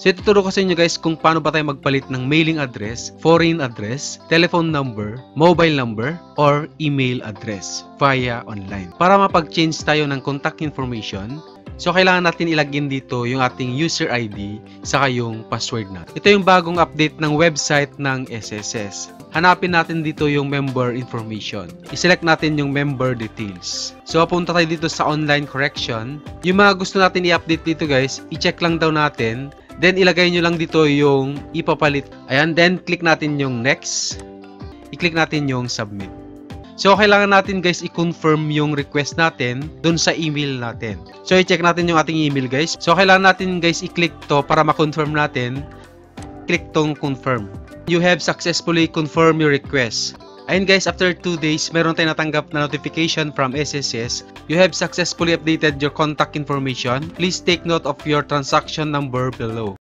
So ituturo ko sa inyo guys kung paano ba tayo magpalit ng mailing address, foreign address, telephone number, mobile number, or email address via online. Para mapag-change tayo ng contact information, so kailangan natin ilagin dito yung ating user ID saka yung password natin. Ito yung bagong update ng website ng SSS. Hanapin natin dito yung member information. I-select natin yung member details. So papunta tayo dito sa online correction. Yung mga gusto natin i-update dito guys, i-check lang daw natin. Then ilagay nyo lang dito yung ipapalit. Ayan, then click natin yung next. I-click natin yung submit. So kailangan natin guys i-confirm yung request natin dun sa email natin. So i-check natin yung ating email guys. So kailangan natin guys i-click to para ma-confirm natin. Click tong confirm. You have successfully confirmed your request. Ayun guys, after 2 days, meron tayong natanggap na notification from SSS. You have successfully updated your contact information. Please take note of your transaction number below.